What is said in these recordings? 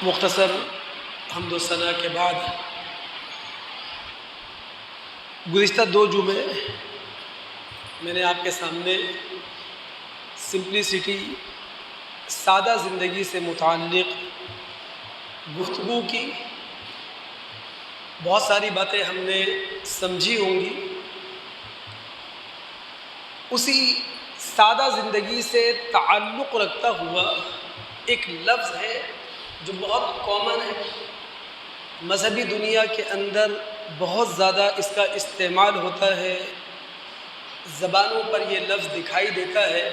مختصر حمد و ثنا کے بعد گزشتہ 2 جمعے میں نے آپ کے سامنے سمپلیسٹی سادہ زندگی سے متعلق گفتگو کی. بہت ساری باتیں ہم نے سمجھی ہوں گی. اسی سادہ زندگی سے تعلق رکھتا ہوا ایک لفظ ہے جو بہت کامن ہے, مذہبی دنیا کے اندر بہت زیادہ اس کا استعمال ہوتا ہے, زبانوں پر یہ لفظ دکھائی دیتا ہے,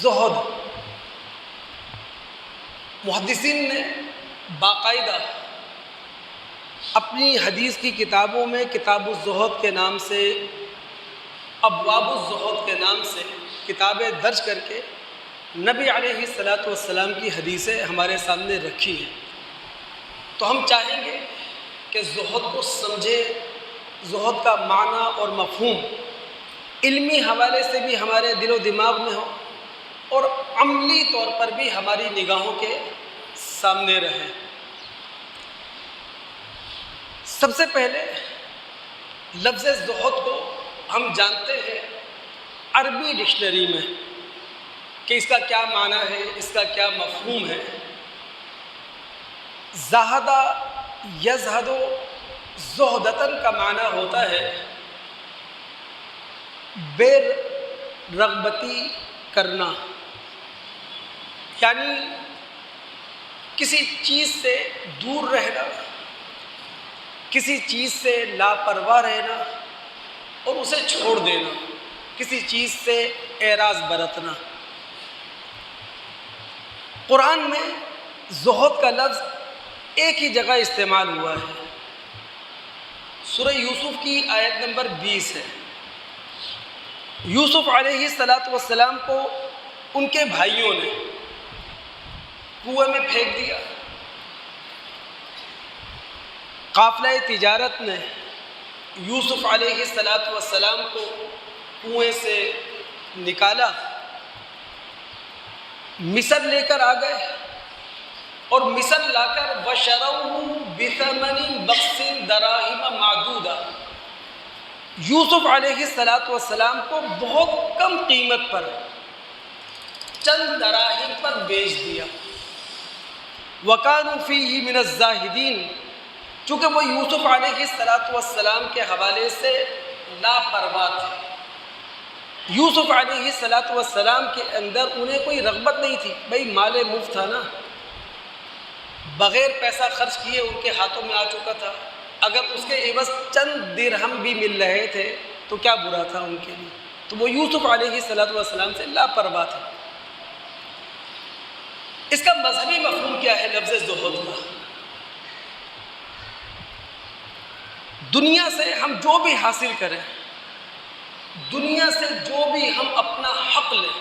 زہد. محدثین نے باقاعدہ اپنی حدیث کی کتابوں میں کتاب الزہد کے نام سے, ابواب الزہد کے نام سے کتابیں درج کر کے نبی علیہ الصلاۃ والسلام کی حدیثیں ہمارے سامنے رکھی ہیں. تو ہم چاہیں گے کہ زہد کو سمجھیں, زہد کا معنی اور مفہوم علمی حوالے سے بھی ہمارے دل و دماغ میں ہو اور عملی طور پر بھی ہماری نگاہوں کے سامنے رہے. سب سے پہلے لفظ زہد کو ہم جانتے ہیں عربی ڈکشنری میں کہ اس کا کیا معنی ہے, اس کا کیا مفہوم ہے. زہدہ یزہد زہدتاً کا معنی ہوتا ہے بے رغبتی کرنا, یعنی کسی چیز سے دور رہنا, کسی چیز سے لاپرواہ رہنا اور اسے چھوڑ دینا, کسی چیز سے اعراض برتنا. قرآن میں زہد کا لفظ ایک ہی جگہ استعمال ہوا ہے. سورہ یوسف کی آیت نمبر 20 ہے. یوسف علیہ السلام کو ان کے بھائیوں نے کنویں میں پھینک دیا. قافلہ تجارت نے یوسف علیہ السلام کو کنویں سے نکالا, مصر لے کر آ گئے اور مصر لا کر وَشَرَوْهُ بِثَمَنٍ بَخْسٍ دَرَاهِمَ مَعْدُودَةٍ یوسف علیہ السلام کو بہت کم قیمت پر چند دراہم پر بیچ دیا. وَكَانُوا فِيهِ مِنَ الزَّاهِدِينَ چونکہ وہ یوسف علیہ السلام کے حوالے سے لاپرواہ تھے. یوسف علیہ السلام کے اندر انہیں کوئی رغبت نہیں تھی. بھئی مال مفت تھا نا, بغیر پیسہ خرچ کیے ان کے ہاتھوں میں آ چکا تھا. اگر اس کے عوض چند درہم بھی مل رہے تھے تو کیا برا تھا ان کے لیے. تو وہ یوسف علیہ السلام سے لاپرواہ تھے. اس کا مذہبی مفہوم کیا ہے لفظ زہد کا؟ دنیا سے ہم جو بھی حاصل کریں, دنیا سے جو بھی ہم اپنا حق لیں,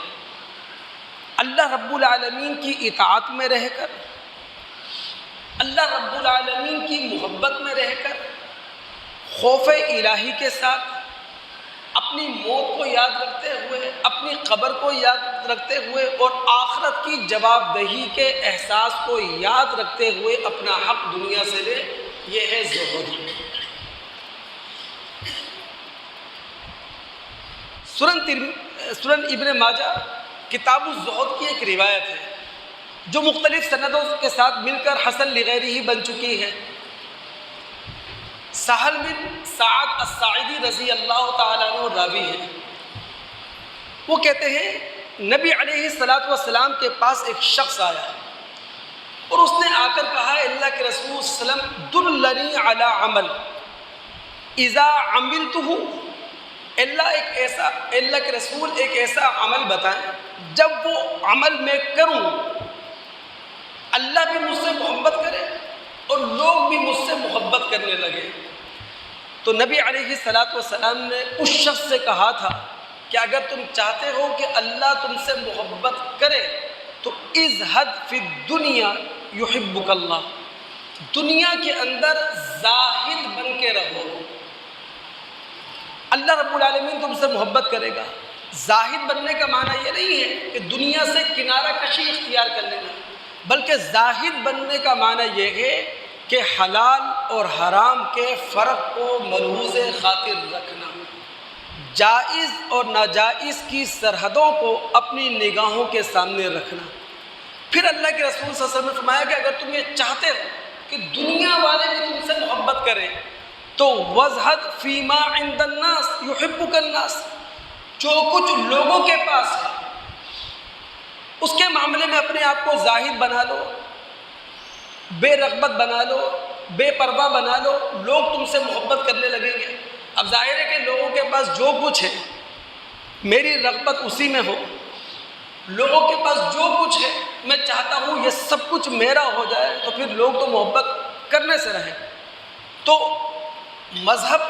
اللہ رب العالمین کی اطاعت میں رہ کر, اللہ رب العالمین کی محبت میں رہ کر, خوف الہی کے ساتھ, اپنی موت کو یاد رکھتے ہوئے, اپنی قبر کو یاد رکھتے ہوئے اور آخرت کی جواب دہی کے احساس کو یاد رکھتے ہوئے اپنا حق دنیا سے لے, یہ ہے زہد. سنن ابن ماجہ کتاب الزہد کی ایک روایت ہے جو مختلف سندوں کے ساتھ مل کر حسن لغیرہ بن چکی ہے. سہل بن سعد الساعدی رضی اللہ تعالیٰ عنہ راوی ہے. وہ کہتے ہیں نبی علیہ السلام کے پاس ایک شخص آیا اور اس نے آ کر کہا, اللہ کے رسول صلی اللہ علیہ وسلم دلنی علی عمل اذا عملتہ, اللہ کے رسول ایک ایسا عمل بتائیں جب وہ عمل میں کروں اللہ بھی مجھ سے محبت کرے اور لوگ بھی مجھ سے محبت کرنے لگے. تو نبی علیہ السلام نے اس شخص سے کہا تھا کہ اگر تم چاہتے ہو کہ اللہ تم سے محبت کرے تو ازہد فی الدنیا یحبک اللہ, دنیا کے اندر زاہد بن کے رہو, اللہ رب العالمین تم سے محبت کرے گا. زاہد بننے کا معنی یہ نہیں ہے کہ دنیا سے کنارہ کشی اختیار کر لینا, بلکہ زاہد بننے کا معنی یہ ہے کہ حلال اور حرام کے فرق کو ملحوظ خاطر رکھنا، جائز اور ناجائز کی سرحدوں کو اپنی نگاہوں کے سامنے رکھنا۔ پھر اللہ کے رسول صلی اللہ علیہ وسلم نے فرمایا کہ اگر تم یہ چاہتے ہو کہ دنیا والے بھی تم سے محبت کریں تو وَازْهَدْ فِي مَا عِندَ النَّاسِ يُحِبُّكَ النَّاسِ، جو کچھ لوگوں کے پاس ہے اس کے معاملے میں اپنے آپ کو زاہد بنا لو، بے رغبت بنا لو، بے پرواہ بنا لو، لوگ تم سے محبت کرنے لگیں گے۔ اب ظاہر ہے کہ لوگوں کے پاس جو کچھ ہے میری رغبت اسی میں ہو، لوگوں کے پاس جو کچھ ہے میں چاہتا ہوں یہ سب کچھ میرا ہو جائے، تو پھر لوگ تو محبت کرنے سے رہیں۔ تو مذہب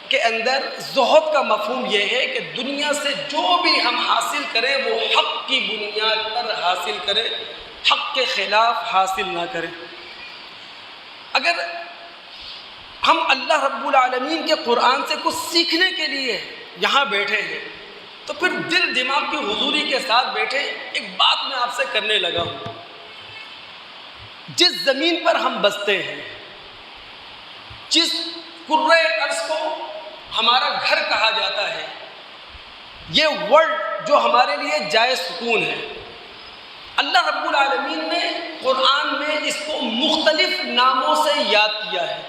کے اندر زہد کا مفہوم یہ ہے کہ دنیا سے جو بھی ہم حاصل کریں وہ حق کی بنیاد پر حاصل کریں، حق کے خلاف حاصل نہ کریں۔ اگر ہم اللہ رب العالمین کے قرآن سے کچھ سیکھنے کے لیے یہاں بیٹھے ہیں تو پھر دل دماغ کی حضوری کے ساتھ بیٹھے ایک بات میں آپ سے کرنے لگا ہوں۔ جس زمین پر ہم بستے ہیں، جس کرۂ ارض کو ہمارا گھر کہا جاتا ہے، یہ ورلڈ جو ہمارے لیے جائے سکون ہے، اللہ رب العالمین نے قرآن میں اس کو مختلف ناموں سے یاد کیا ہے۔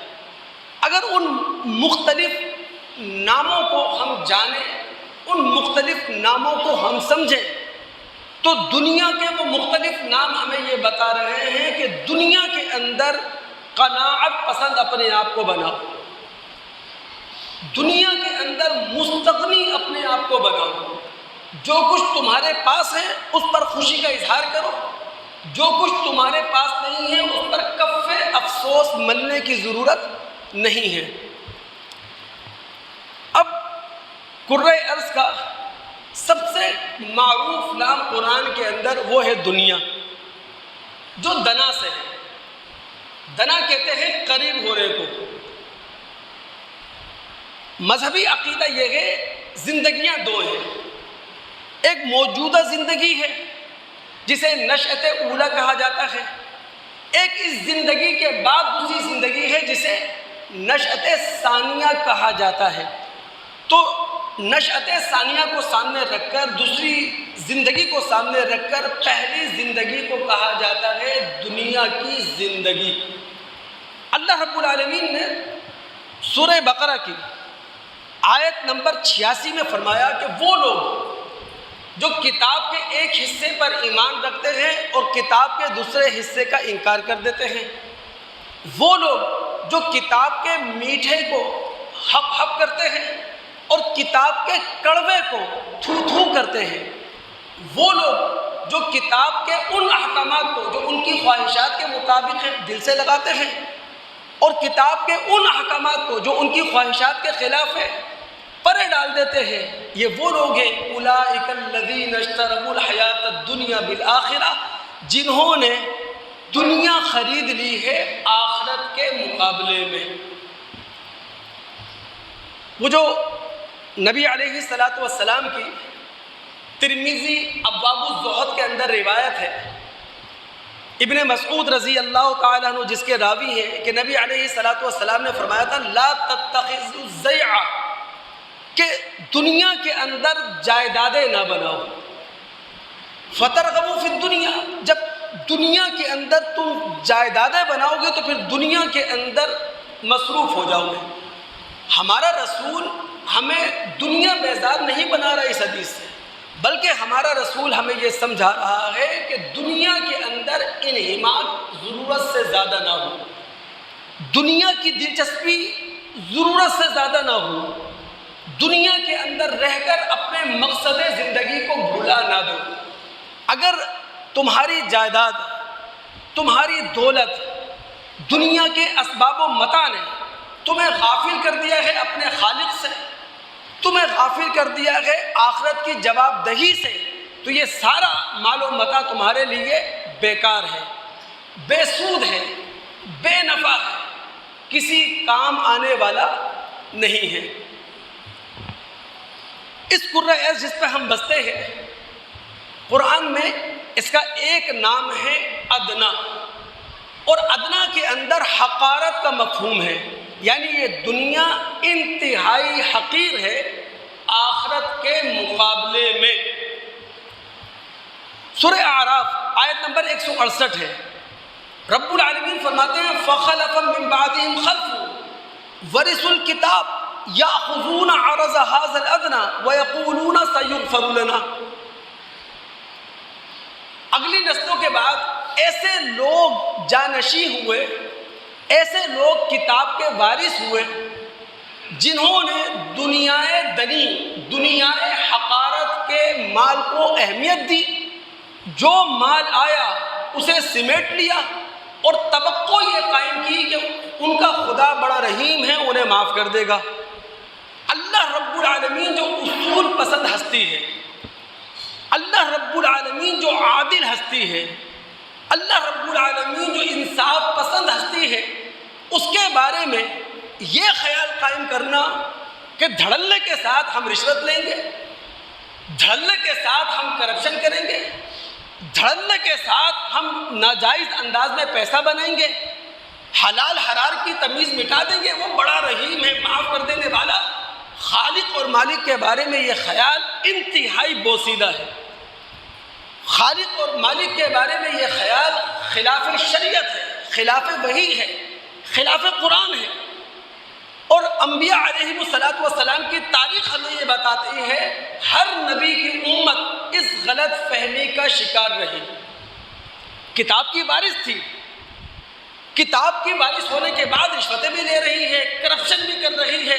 اگر ان مختلف ناموں کو ہم جانیں، ان مختلف ناموں کو ہم سمجھیں، تو دنیا کے وہ مختلف نام ہمیں یہ بتا رہے ہیں کہ دنیا کے اندر قناعت پسند اپنے آپ کو بناؤ، دنیا کے اندر مستغنی اپنے آپ کو بناؤ، جو کچھ تمہارے پاس ہے اس پر خوشی کا اظہار کرو، جو کچھ تمہارے پاس نہیں ہے اس پر کف افسوس ملنے کی ضرورت نہیں ہے۔ اب کرۂ ارض کا سب سے معروف نام قرآن کے اندر وہ ہے دنیا، جو دنا سے ہے۔ دنا کہتے ہیں قریب ہونے کو۔ مذہبی عقیدہ یہ ہے زندگیاں دو ہیں، ایک موجودہ زندگی ہے جسے نشأت اولیٰ کہا جاتا ہے، ایک اس زندگی کے بعد دوسری زندگی ہے جسے نشأت ثانیہ کہا جاتا ہے۔ تو نشأت ثانیہ کو سامنے رکھ کر، دوسری زندگی کو سامنے رکھ کر پہلی زندگی کو کہا جاتا ہے دنیا کی زندگی۔ اللہ رب العالمین نے سورہ بقرہ کی آیت نمبر 86 میں فرمایا کہ وہ لوگ جو کتاب کے ایک حصے پر ایمان رکھتے ہیں اور کتاب کے دوسرے حصے کا انکار کر دیتے ہیں، وہ لوگ جو کتاب کے میٹھے کو ہپ ہپ کرتے ہیں اور کتاب کے کڑوے کو تھو تھو کرتے ہیں، وہ لوگ جو کتاب کے ان احکامات کو جو ان کی خواہشات کے مطابق ہیں دل سے لگاتے ہیں اور کتاب کے ان احکامات کو جو ان کی خواہشات کے خلاف ہے پرے ڈال دیتے ہیں، یہ وہ لوگ ہیں اولئک الذین اشتروا الحیات الدنیا بالآخرہ، جنہوں نے دنیا خرید لی ہے آخرت کے مقابلے میں۔ وہ جو نبی علیہ السلام کی ترمذی ابواب الزہد کے اندر روایت ہے، ابن مسعود رضی اللہ تعالیٰ عنہ جس کے راوی ہیں کہ نبی علیہ السلام نے فرمایا تھا لا تتخذوا الزیع، کہ دنیا کے اندر جائیدادیں نہ بناؤ، فترغبوا فی الدنیا، جب دنیا کے اندر تم جائیدادیں بناؤ گے تو پھر دنیا کے اندر مصروف ہو جاؤ گے۔ ہمارا رسول ہمیں دنیا بیزار نہیں بنا رہا اس حدیث سے، بلکہ ہمارا رسول ہمیں یہ سمجھا رہا ہے کہ دنیا کے اندر انہماک ضرورت سے زیادہ نہ ہو، دنیا کی دلچسپی ضرورت سے زیادہ نہ ہو، دنیا کے اندر رہ کر اپنے مقصد زندگی کو بھلا نہ دو۔ اگر تمہاری جائیداد، تمہاری دولت، دنیا کے اسباب و متاع نے تمہیں غافل کر دیا ہے اپنے خالق سے، تمہیں غافل کر دیا ہے آخرت کی جواب دہی سے، تو یہ سارا مال و متاع تمہارے لیے بیکار ہے، بے سود ہے، بے نفع ہے، کسی کام آنے والا نہیں ہے۔ اس کرۂ ارض جس پہ ہم بستے ہیں، قرآن میں اس کا ایک نام ہے ادنا، اور ادنا کے اندر حقارت کا مفہوم ہے، یعنی یہ دنیا انتہائی حقیر ہے آخرت کے مقابلے میں۔ سورہ اعراف آیت نمبر 168 ہے، رب العالمین فرماتے ہیں فَخَلَفَ مِن بَعْدِهِمْ خَلْفٌ وَرِثُوا الْكِتَابَ يَأْخُذُونَ عَرَضَ هَٰذَا الْأَدْنَىٰ وَيَقُولُونَ سَيُغْفَرُ لَنَا۔ اگلی نسلوں کے بعد ایسے لوگ جانشیں ہوئے، ایسے لوگ کتاب کے وارث ہوئے جنہوں نے دنیائے دنی، دنیائے حقارت کے مال کو اہمیت دی، جو مال آیا اسے سمیٹ لیا اور توقع یہ قائم کی کہ ان کا خدا بڑا رحیم ہے، انہیں معاف کر دے گا۔ اللہ رب العالمین جو اصول پسند ہستی ہے، اللہ رب العالمین جو عادل ہستی ہے، اللہ رب العالمین جو انصاف پسند ہستی ہے، اس کے بارے میں یہ خیال قائم کرنا کہ دھڑلے کے ساتھ ہم رشوت لیں گے، دھڑلے کے ساتھ ہم کرپشن کریں گے، دھڑلے کے ساتھ ہم ناجائز انداز میں پیسہ بنائیں گے، حلال حرام کی تمیز مٹا دیں گے، وہ بڑا رحیم ہے، معاف کر دینے والا۔ خالق اور مالک کے بارے میں یہ خیال انتہائی بوسیدہ ہے۔ خالق اور مالک کے بارے میں یہ خیال خلاف شریعت ہے، خلاف وحی ہے، خلاف قرآن ہے۔ اور انبیاء علیہ السلام کی تاریخ ہمیں یہ بتاتی ہے ہر نبی کی امت اس غلط فہمی کا شکار رہی۔ کتاب کی وارث تھی، کتاب کی وارث ہونے کے بعد رشوتیں بھی لے رہی ہے، کرپشن بھی کر رہی ہے،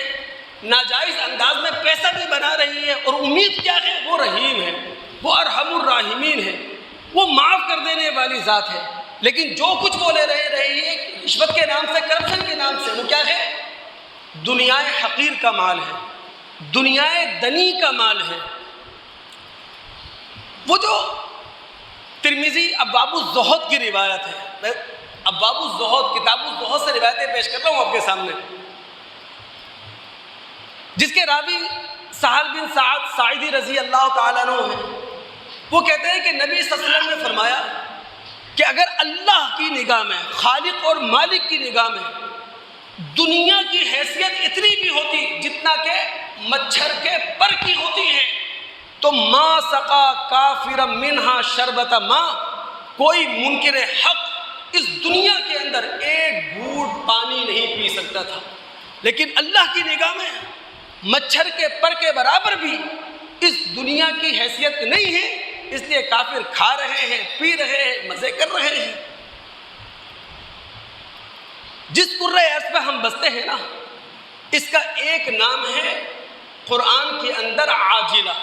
ناجائز انداز میں پیسہ بھی بنا رہی ہے، اور امید کیا ہے؟ وہ رحیم ہے، وہ ارحم الراحمین ہے، وہ معاف کر دینے والی ذات ہے۔ لیکن جو کچھ وہ لے رہی ہے رشوت کے نام سے، کرپشن کے نام سے، وہ کیا ہے؟ دنیائے حقیر کا مال ہے، دنیائے دنی کا مال ہے۔ وہ جو ترمذی ابواب الزہد کی روایت ہے، میں ابواب الزہد، کتاب الزہد سے روایتیں پیش کر رہا ہوں آپ کے سامنے، جس کے راوی سہل بن سعد ساعدی رضی اللہ تعالیٰ عنہ ہیں۔ وہ کہتے ہیں کہ نبی صلی اللہ علیہ وسلم نے فرمایا کہ اگر اللہ کی نگاہ میں، خالق اور مالک کی نگاہ میں دنیا کی حیثیت اتنی بھی ہوتی جتنا کہ مچھر کے پر کی ہوتی ہے، تو ما سقا کافرا منہا شربت ماء، کوئی منکر حق اس دنیا کے اندر ایک گھونٹ پانی نہیں پی سکتا تھا۔ لیکن اللہ کی نگاہ میں مچھر کے پر کے برابر بھی اس دنیا کی حیثیت نہیں ہے، اس لیے کافر کھا رہے ہیں، پی رہے ہیں، مزے کر رہے ہیں۔ جس قرۂ عیش پہ ہم بستے ہیں نا، اس کا ایک نام ہے قرآن کے اندر عاجلہ۔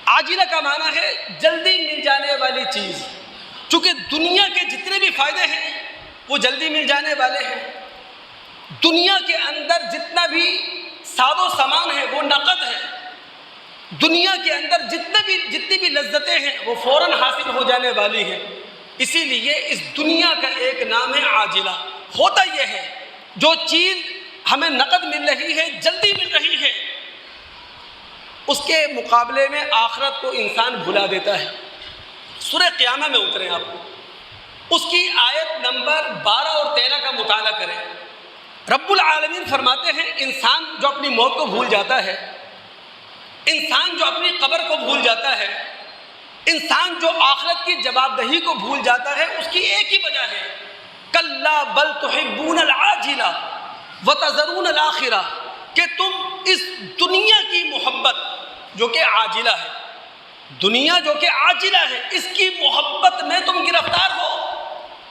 عاجلہ کا معنی ہے جلدی مل جانے والی چیز۔ چونکہ دنیا کے جتنے بھی فائدے ہیں وہ جلدی مل جانے والے ہیں، دنیا کے اندر جتنا بھی ساز و سامان ہے وہ نقد ہے، دنیا کے اندر جتنی بھی لذتیں ہیں وہ فوراً حاصل ہو جانے والی ہیں۔ اسی لیے اس دنیا کا ایک نام ہے عاجلہ۔ ہوتا یہ ہے جو چیز ہمیں نقد مل رہی ہے، جلدی مل رہی ہے، اس کے مقابلے میں آخرت کو انسان بھلا دیتا ہے۔ سورہ قیامہ میں اتریں آپ، اس کی آیت نمبر 12 اور 13 کا مطالعہ کریں۔ رب العالمین فرماتے ہیں انسان جو اپنی موت کو بھول جاتا ہے، انسان جو اپنی قبر کو بھول جاتا ہے، انسان جو آخرت کی جواب دہی کو بھول جاتا ہے، اس کی ایک ہی وجہ ہے کلا بل تحبون العاجلہ وتذرون الآخرہ، کہ تم اس دنیا کی محبت جو کہ عاجلہ ہے، دنیا جو کہ عاجلہ ہے، اس کی محبت میں تم گرفتار ہو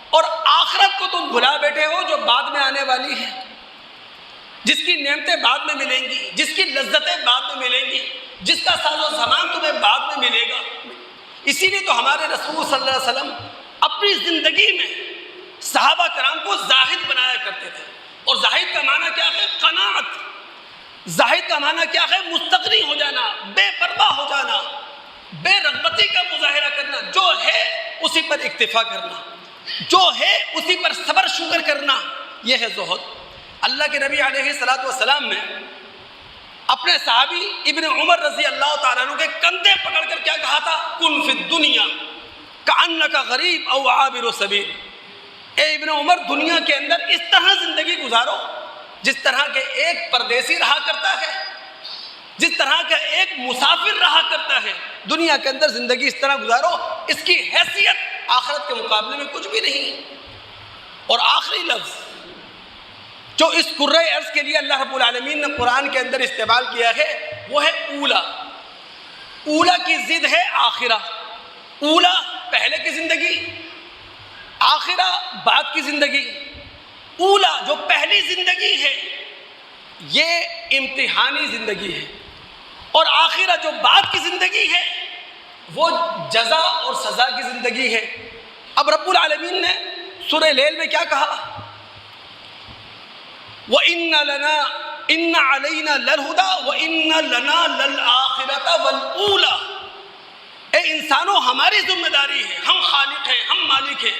اور آخرت کو تم بھلا بیٹھے ہو جو بعد میں آنے والی ہے، جس کی نعمتیں بعد میں ملیں گی، جس کی لذتیں بعد میں ملیں گی، جس کا ساز و سامان تمہیں بعد میں ملے گا۔ اسی لیے تو ہمارے رسول صلی اللہ علیہ وسلم اپنی زندگی میں صحابہ کرام کو زاہد بنایا کرتے تھے۔ اور زاہد کا معنی کیا ہے؟ قناعت۔ زاہد کا معنی کیا ہے؟ مستغنی ہو جانا، بے پرواہ ہو جانا، بے رغبتی کا مظاہرہ کرنا، جو ہے اسی پر اکتفا کرنا، جو ہے اسی پر صبر شکر کرنا، یہ ہے زہد۔ اللہ کے نبی علیہ السلام نے اپنے صحابی ابن عمر رضی اللہ تعالیٰ عنہ کے کندھے پکڑ کر کیا کہا تھا؟ کن فی الدنیا، کأنک غریب او عابر سبیل، اے ابن عمر دنیا کے اندر اس طرح زندگی گزارو جس طرح کے ایک پردیسی رہا کرتا ہے، جس طرح کا ایک مسافر رہا کرتا ہے، دنیا کے اندر زندگی اس طرح گزارو، اس کی حیثیت آخرت کے مقابلے میں کچھ بھی نہیں۔ اور آخری لفظ جو اس کرۂ ارض کے لیے اللہ رب العالمین نے قرآن کے اندر استعمال کیا ہے وہ ہے اولا۔ اولا کی ضد ہے آخرہ۔ اولا پہلے کی زندگی، آخرہ بعد کی زندگی۔ اولا جو پہلی زندگی ہے یہ امتحانی زندگی ہے، اور آخرہ جو بعد کی زندگی ہے وہ جزا اور سزا کی زندگی ہے۔ اب رب العالمین نے سورہ لیل میں کیا کہا؟ إِنَّ عَلَيْنَا لَلْهُدَى وَإِنَّ لَنَا لَلْآخِرَةَ وَالْأُولَى۔ اے انسانوں ہماری ذمہ داری ہے، ہم خالق ہیں، ہم مالک ہیں،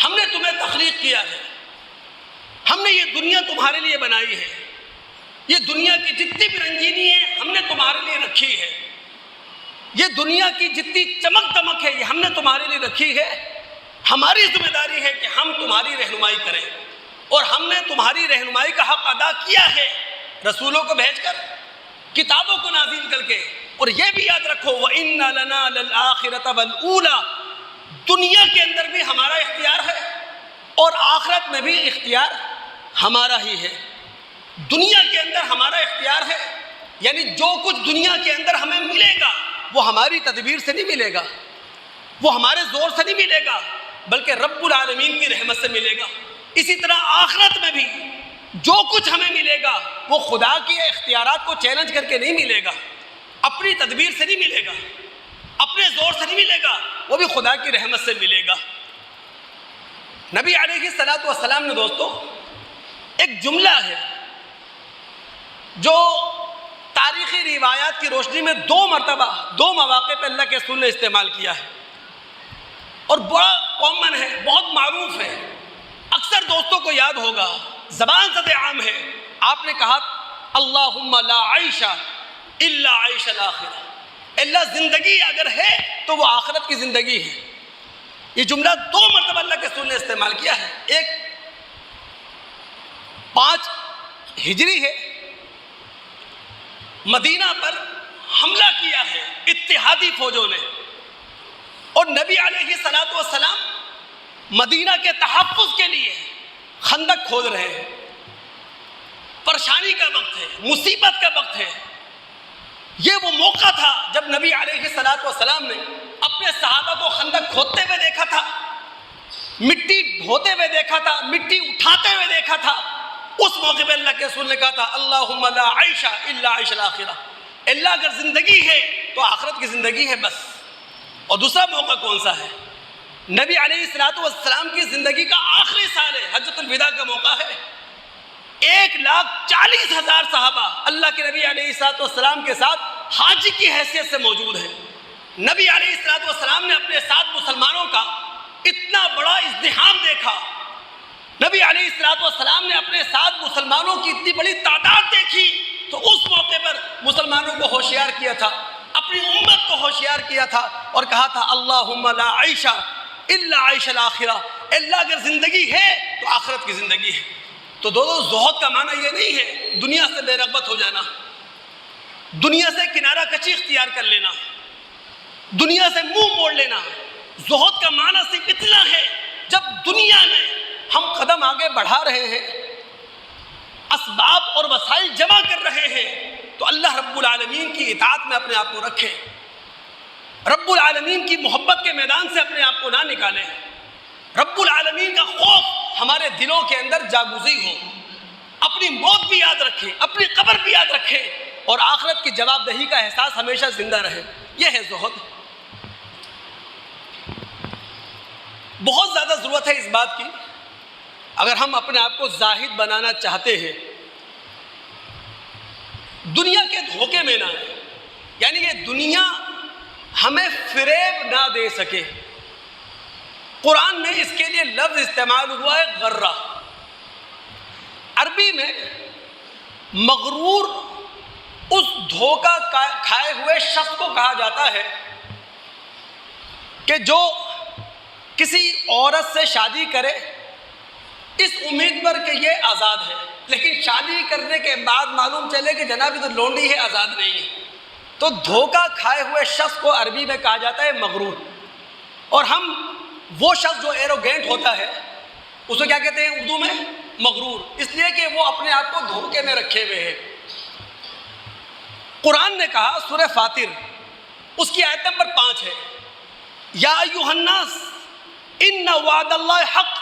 ہم نے تمہیں تخلیق کیا ہے، ہم نے یہ دنیا تمہارے لیے بنائی ہے، یہ دنیا کی جتنی بھی رنگینی ہے ہم نے تمہارے لیے رکھی ہے، یہ دنیا کی جتنی چمک دمک ہے یہ ہم نے تمہارے لیے رکھی ہے۔ ہماری ذمہ داری ہے کہ ہم تمہاری رہنمائی کریں، اور ہم نے تمہاری رہنمائی کا حق ادا کیا ہے رسولوں کو بھیج کر، کتابوں کو نازل کر کے۔ اور یہ بھی یاد رکھو وَإِنَّ لَنَا لَلْآخِرَةَ وَالْأُولَى، دنیا کے اندر بھی ہمارا اختیار ہے اور آخرت میں بھی اختیار ہمارا ہی ہے۔ دنیا کے اندر ہمارا اختیار ہے، یعنی جو کچھ دنیا کے اندر ہمیں ملے گا وہ ہماری تدبیر سے نہیں ملے گا، وہ ہمارے زور سے نہیں ملے گا، بلکہ رب العالمین کی رحمت سے ملے گا۔ اسی طرح آخرت میں بھی جو کچھ ہمیں ملے گا وہ خدا کے اختیارات کو چیلنج کر کے نہیں ملے گا، اپنی تدبیر سے نہیں ملے گا، اپنے زور سے نہیں ملے گا، وہ بھی خدا کی رحمت سے ملے گا۔ نبی علیہ الصلوۃ والسلام نے دوستو ایک جملہ ہے جو تاریخی روایات کی روشنی میں 2 مرتبہ 2 مواقع پہ اللہ کے رسول نے استعمال کیا ہے، اور بڑا کامن ہے، بہت معروف ہے، اکثر دوستوں کو یاد ہوگا، زبان زد عام ہے۔ آپ نے کہا اللہم لا عیش الا عیش الآخرہ، اللہ زندگی اگر ہے تو وہ آخرت کی زندگی ہے۔ یہ جملہ 2 مرتبہ اللہ کے رسول نے استعمال کیا ہے۔ ایک 5 ہجری ہے، مدینہ پر حملہ کیا ہے اتحادی فوجوں نے، اور نبی علیہ الصلوۃ والسلام مدینہ کے تحفظ کے لیے خندق کھود رہے ہیں۔ پریشانی کا وقت ہے، مصیبت کا وقت ہے۔ یہ وہ موقع تھا جب نبی علیہ الصلوۃ والسلام نے اپنے صحابہ کو خندق کھودتے ہوئے دیکھا تھا، مٹی ڈھوتے ہوئے دیکھا تھا، مٹی اٹھاتے ہوئے دیکھا تھا۔ اس موقع پہ اللہ کے رسول نے کہا تھا اللہم لا عیش الا عیش الآخرہ، اللہ اگر زندگی ہے تو آخرت کی زندگی ہے بس۔ اور دوسرا موقع کون سا ہے؟ نبی علیہ الصلوۃ والسلام کی زندگی کا آخری سال ہے، حجۃ الوداع کا موقع ہے۔ 1,40,000 صحابہ اللہ کے نبی علیہ الصلوۃ والسلام کے ساتھ حاجی کی حیثیت سے موجود ہیں۔ نبی علیہ الصلوۃ والسلام نے اپنے ساتھ مسلمانوں کا اتنا بڑا ازدحام دیکھا، نبی علیہ الصلوۃ والسلام نے اپنے ساتھ مسلمانوں کی اتنی بڑی تعداد دیکھی، تو اس موقع پر مسلمانوں کو ہوشیار کیا تھا، اپنی امت کو ہوشیار کیا تھا، اور کہا تھا اللہم لا عیش الا عیش الآخرہ، اللہ اگر زندگی ہے تو آخرت کی زندگی ہے۔ تو زہد کا معنی یہ نہیں ہے دنیا سے بے رغبت ہو جانا، دنیا سے کنارہ کشی اختیار کر لینا، دنیا سے منہ موڑ لینا۔ زہد کا معنی صرف اتنا ہے جب دنیا میں ہم قدم آگے بڑھا رہے ہیں، اسباب اور وسائل جمع کر رہے ہیں، تو اللہ رب العالمین کی اطاعت میں اپنے آپ کو رکھیں، رب العالمین کی محبت کے میدان سے اپنے آپ کو نہ نکالیں، رب العالمین کا خوف ہمارے دلوں کے اندر جاگزی ہو، اپنی موت بھی یاد رکھیں، اپنی قبر بھی یاد رکھیں، اور آخرت کی جواب دہی کا احساس ہمیشہ زندہ رہے۔ یہ ہے زہد۔ بہت زیادہ ضرورت ہے اس بات کی، اگر ہم اپنے آپ کو زاہد بنانا چاہتے ہیں، دنیا کے دھوکے میں نہ آئے، یعنی یہ دنیا ہمیں فریب نہ دے سکے۔ قرآن میں اس کے لیے لفظ استعمال ہوا ہے غرہ۔ عربی میں مغرور اس دھوکہ کھائے ہوئے شخص کو کہا جاتا ہے کہ جو کسی عورت سے شادی کرے اس امید پر کہ یہ آزاد ہے، لیکن شادی کرنے کے بعد معلوم چلے کہ جناب یہ تو لونڈی ہے، آزاد نہیں ہے، تو دھوکہ کھائے ہوئے شخص کو عربی میں کہا جاتا ہے مغرور۔ اور ہم وہ شخص جو ایروگینٹ ہوتا ہے اس کو کیا کہتے ہیں اردو میں؟ مغرور، اس لیے کہ وہ اپنے آپ کو دھوکے میں رکھے ہوئے ہے۔ قرآن نے کہا سورہ فاطر اس کی آیت نمبر 5 ہے، یا ایھا الناس ان وعد اللہ حق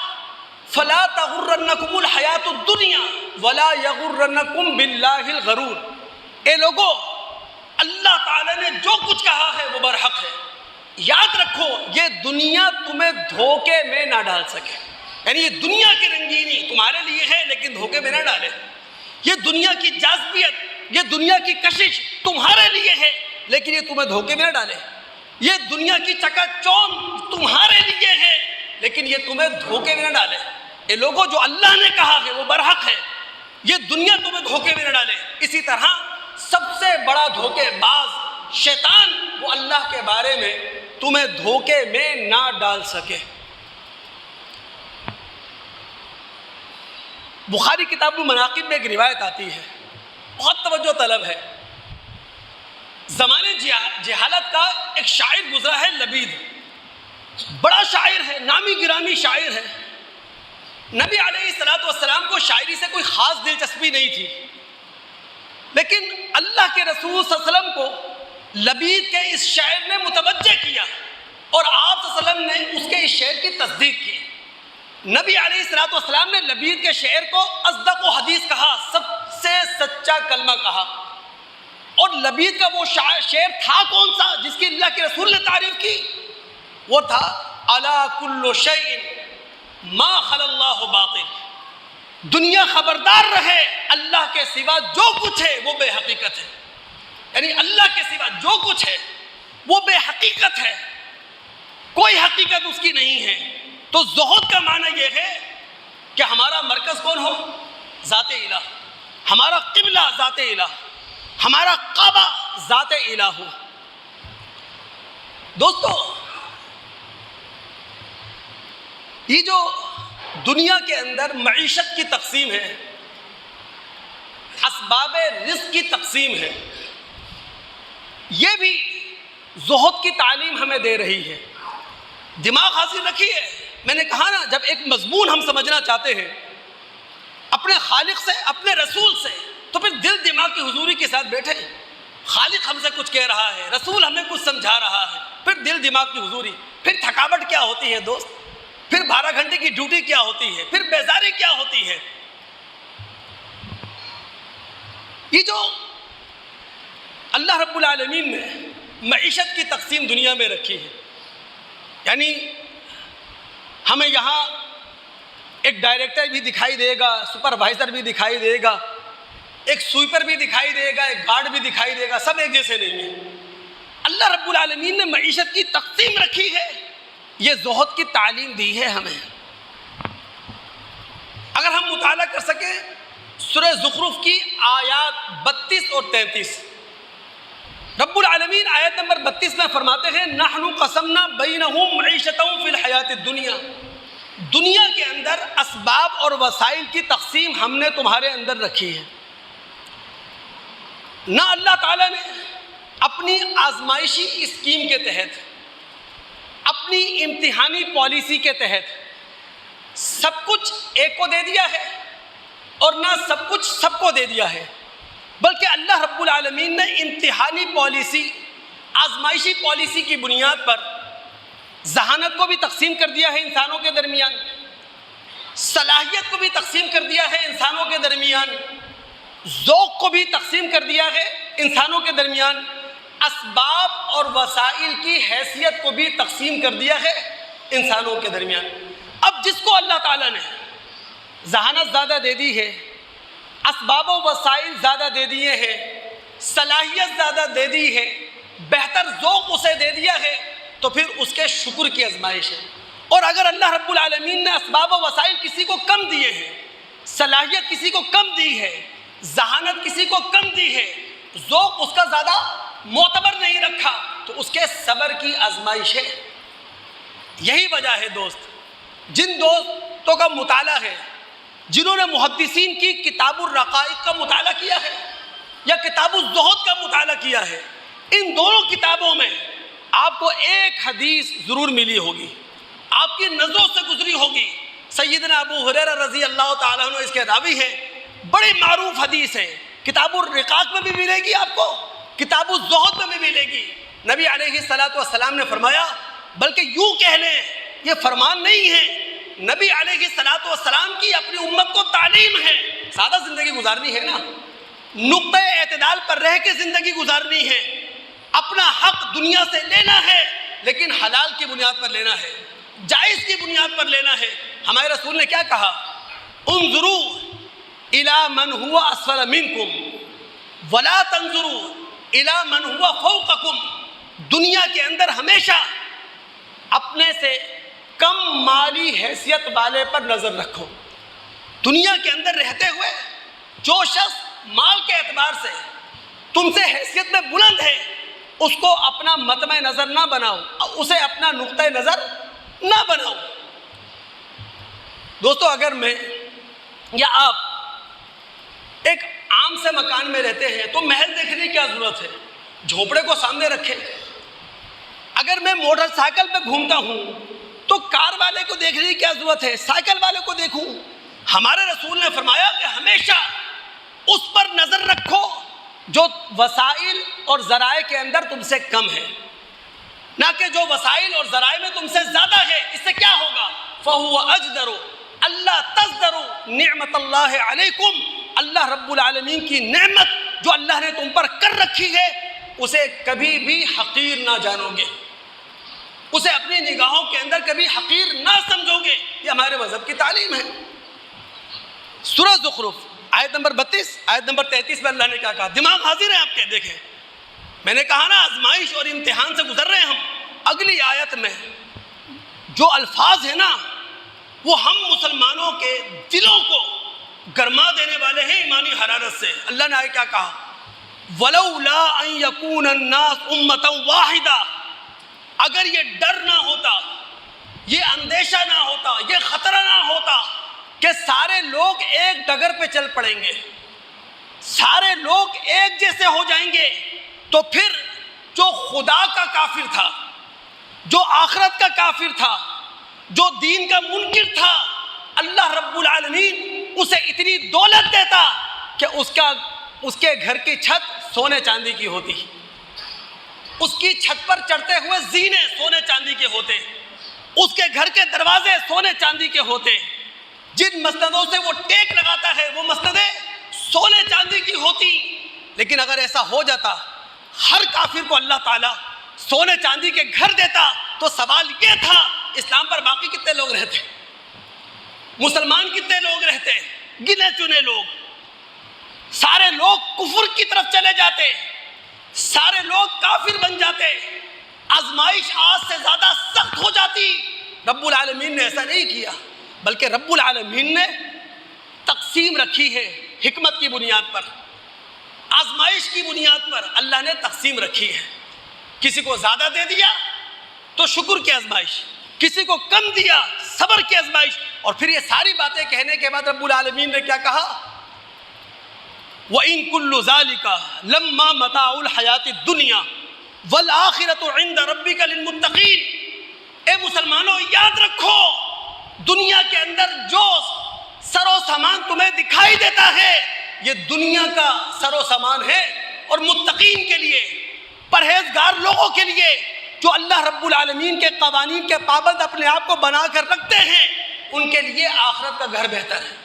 فلا تغرنکم الحیات الدنیا ولا یغرنکم باللہ الغرور۔ اے لوگو، اللہ تعالیٰ نے جو کچھ کہا ہے وہ برحق ہے، یاد رکھو یہ دنیا تمہیں دھوکے میں نہ ڈال سکے، یعنی یہ دنیا کی رنگینی تمہارے لیے ہے لیکن دھوکے میں نہ ڈالے، یہ دنیا کی جاذبیت، یہ دنیا کی کشش تمہارے لیے ہے لیکن یہ تمہیں دھوکے میں نہ ڈالے، یہ دنیا کی چکا چوند تمہارے لیے ہے لیکن یہ تمہیں دھوکے میں نہ ڈالے۔ یہ لوگوں جو اللہ نے کہا ہے وہ برحق ہے، یہ دنیا تمہیں دھوکے میں نہ ڈالے۔ اسی طرح سب سے بڑا دھوکے باز شیطان، وہ اللہ کے بارے میں تمہیں دھوکے میں نہ ڈال سکے۔ بخاری کتاب المناقب میں ایک روایت آتی ہے، بہت توجہ طلب ہے۔ زمانے جہالت کا ایک شاعر گزرا ہے لبید، بڑا شاعر ہے، نامی گرامی شاعر ہے۔ نبی علیہ السلام کو شاعری سے کوئی خاص دلچسپی نہیں تھی، لیکن اللہ کے رسول صلی اللہ علیہ وسلم کو لبید کے اس شعر نے متوجہ کیا اور آپ صلی اللہ علیہ وسلم نے اس کے اس شعر کی تصدیق کی۔ نبی علیہ السلام نے لبید کے شعر کو اصدق و حدیث کہا، سب سے سچا کلمہ کہا۔ اور لبید کا وہ شعر تھا کون سا جس کی اللہ کے رسول نے تعریف کی؟ وہ تھا الا کل شیء ما خلا اللہ باطل، دنیا خبردار رہے اللہ کے سوا جو کچھ ہے وہ بے حقیقت ہے، یعنی اللہ کے سوا جو کچھ ہے وہ بے حقیقت ہے، کوئی حقیقت اس کی نہیں ہے۔ تو زہد کا معنی یہ ہے کہ ہمارا مرکز کون ہو؟ ذات الہ، ہمارا قبلہ ذات الہ، ہمارا کعبہ ذات الہ ہو۔ دوستو، یہ جو دنیا کے اندر معیشت کی تقسیم ہے، اسباب رزق کی تقسیم ہے، یہ بھی زہد کی تعلیم ہمیں دے رہی ہے۔ دماغ حاصل رکھیے، میں نے کہا نا جب ایک مضمون ہم سمجھنا چاہتے ہیں اپنے خالق سے، اپنے رسول سے، تو پھر دل دماغ کی حضوری کے ساتھ بیٹھے۔ خالق ہم سے کچھ کہہ رہا ہے، رسول ہمیں کچھ سمجھا رہا ہے، پھر دل دماغ کی حضوری، پھر تھکاوٹ کیا ہوتی ہے دوست، پھر 12 گھنٹے کی ڈیوٹی کیا ہوتی ہے، پھر بیزاری کیا ہوتی ہے۔ یہ جو اللہ رب العالمین نے معیشت کی تقسیم دنیا میں رکھی ہے، یعنی ہمیں یہاں ایک ڈائریکٹر بھی دکھائی دے گا، سپروائزر بھی دکھائی دے گا، ایک سویپر بھی دکھائی دے گا، ایک گارڈ بھی دکھائی دے گا، سب ایک جیسے نہیں ہیں۔ اللہ رب العالمین نے معیشت کی تقسیم رکھی ہے، یہ زہد کی تعلیم دی ہے ہمیں۔ اگر ہم مطالعہ کر سکیں سورہ زخرف کی آیات 32 اور 33، رب العالمین آیت نمبر 32 میں فرماتے ہیں نحن قسمنا بینہم معیشتہم فی الحیات الدنیا، دنیا کے اندر اسباب اور وسائل کی تقسیم ہم نے تمہارے اندر رکھی ہے۔ نہ اللہ تعالیٰ نے اپنی آزمائشی اسکیم کے تحت، اپنی امتحانی پالیسی کے تحت سب کچھ ایک کو دے دیا ہے اور نہ سب کچھ سب کو دے دیا ہے، بلکہ اللہ رب العالمین نے امتحانی پالیسی، آزمائشی پالیسی کی بنیاد پر ذہانت کو بھی تقسیم کر دیا ہے انسانوں کے درمیان، صلاحیت کو بھی تقسیم کر دیا ہے انسانوں کے درمیان، ذوق کو بھی تقسیم کر دیا ہے انسانوں کے درمیان، اسباب اور وسائل کی حیثیت کو بھی تقسیم کر دیا ہے انسانوں کے درمیان۔ اب جس کو اللہ تعالیٰ نے ذہانت زیادہ دے دی ہے، اسباب و وسائل زیادہ دے دیے ہیں، صلاحیت زیادہ دے دی ہے، بہتر ذوق اسے دے دیا ہے، تو پھر اس کے شکر کی آزمائش ہے۔ اور اگر اللہ رب العالمین نے اسباب و وسائل کسی کو کم دیے ہیں، صلاحیت کسی کو کم دی ہے، ذہانت کسی کو کم دی ہے، ذوق اس کا زیادہ معتبر نہیں رکھا، تو اس کے صبر کی آزمائش ہے۔ یہی وجہ ہے دوست، جن دوستوں کا مطالعہ ہے، جنہوں نے محدثین کی کتاب الرقائق کا مطالعہ کیا ہے یا کتاب الزہد کا مطالعہ کیا ہے، ان دونوں کتابوں میں آپ کو ایک حدیث ضرور ملی ہوگی، آپ کی نظروں سے گزری ہوگی۔ سیدنا ابو ہریرہ رضی اللہ تعالیٰ عنہ اس کے راوی ہیں، بڑی معروف حدیث ہے، کتاب الرقاق میں بھی ملے گی آپ کو، کتاب الزہد میں بھی ملے گی۔ نبی علیہ السلام نے فرمایا، بلکہ یوں کہہ لیں یہ فرمان نہیں ہے، نبی علیہ السلام کی اپنی امت کو تعلیم ہے۔ سادہ زندگی گزارنی ہے نا، نقطہ اعتدال پر رہ کے زندگی گزارنی ہے، اپنا حق دنیا سے لینا ہے لیکن حلال کی بنیاد پر لینا ہے، جائز کی بنیاد پر لینا ہے۔ ہمارے رسول نے کیا کہا؟ انظروا الی من هو اسفل منکم ولا تنظروا الی من هو فوقکم۔ دنیا کے اندر ہمیشہ اپنے سے کم مالی حیثیت والے پر نظر رکھو۔ دنیا کے اندر رہتے ہوئے جو شخص مال کے اعتبار سے تم سے حیثیت میں بلند ہے، اس کو اپنا مطمع نظر نہ بناؤ، اسے اپنا نقطہ نظر نہ بناؤ۔ دوستو، اگر میں یا آپ ایک عام سے مکان میں رہتے ہیں تو محل دیکھنے کی کیا ضرورت ہے؟ جھوپڑے کو سامنے رکھیں۔ اگر میں موٹر سائیکل پہ گھومتا ہوں تو کار والے کو دیکھنے کی کیا ضرورت ہے؟ سائیکل والے کو دیکھوں۔ ہمارے رسول نے فرمایا کہ ہمیشہ اس پر نظر رکھو جو وسائل اور ذرائع کے اندر تم سے کم ہے، نہ کہ جو وسائل اور ذرائع میں تم سے زیادہ ہے۔ اس سے کیا ہوگا؟ فَهُوَ أَجْدَرُ اللہ تَزْدَرُ نعمت اللہ علیکم۔ اللہ رب العالمین کی نعمت جو اللہ نے تم پر کر رکھی ہے اسے کبھی بھی حقیر نہ جانو گے، اسے اپنی نگاہوں کے اندر کبھی حقیر نہ سمجھو گے۔ یہ ہمارے مذہب کی تعلیم ہے۔ سورہ زخرف آیت نمبر 32 آیت نمبر 33 میں اللہ نے کیا کہا؟ دماغ حاضر ہے آپ کے؟ دیکھیں، میں نے کہا نا آزمائش اور امتحان سے گزر رہے ہیں ہم۔ اگلی آیت میں جو الفاظ ہیں نا وہ ہم مسلمانوں کے دلوں کو گرما دینے والے ہیں ایمانی حرارت سے۔ اللہ نے کیا کہا؟ وَلَوْلَا أَن يَكُونَ النَّاسُ أُمَّةً وَاحِدَةً، اگر یہ ڈر نہ ہوتا، یہ اندیشہ نہ ہوتا، یہ خطرہ نہ ہوتا کہ سارے لوگ ایک ڈگر پہ چل پڑیں گے، سارے لوگ ایک جیسے ہو جائیں گے، تو پھر جو خدا کا کافر تھا، جو آخرت کا کافر تھا، جو دین کا منکر تھا، اللہ رب العالمین اسے اتنی دولت دیتا کہ اس کے گھر کی چھت سونے چاندی کی ہوتی، اس کی چھت پر چڑھتے ہوئے زینے سونے چاندی کے ہوتے، اس کے گھر کے دروازے سونے چاندی کے ہوتے، جن مسندوں سے وہ ٹیک لگاتا ہے وہ مسندیں سونے چاندی کی ہوتی۔ لیکن اگر ایسا ہو جاتا، ہر کافر کو اللہ تعالیٰ سونے چاندی کے گھر دیتا، تو سوال یہ تھا اسلام پر باقی کتنے لوگ رہتے، مسلمان کتنے لوگ رہتے؟ گنے چنے لوگ۔ سارے لوگ کفر کی طرف چلے جاتے، سارے لوگ کافر بن جاتے، آزمائش آج سے زیادہ سخت ہو جاتی۔ رب العالمین نے ایسا نہیں کیا، بلکہ رب العالمین نے تقسیم رکھی ہے حکمت کی بنیاد پر، آزمائش کی بنیاد پر اللہ نے تقسیم رکھی ہے۔ کسی کو زیادہ دے دیا تو شکر کی آزمائش، کسی کو کم دیا صبر کی آزمائش۔ اور پھر یہ ساری باتیں کہنے کے بعد رب العالمین نے کیا کہا؟ وَإِن كُلُّ ذَلِكَ لَمَّا مَتَاعُ الْحَيَاةِ الدُّنْيَا وَالْآخِرَةُ عِنْدَ رَبِّكَ لِلْمُتَّقِينَ۔ اے مسلمانوں، یاد رکھو دنیا کے اندر جو سر و سامان تمہیں دکھائی دیتا ہے یہ دنیا کا سر و سامان ہے، اور متقین کے لیے، پرہیزگار لوگوں کے لیے جو اللہ رب العالمین کے قوانین کے پابند اپنے آپ کو بنا کر رکھتے ہیں، ان کے لیے آخرت کا گھر بہتر ہے۔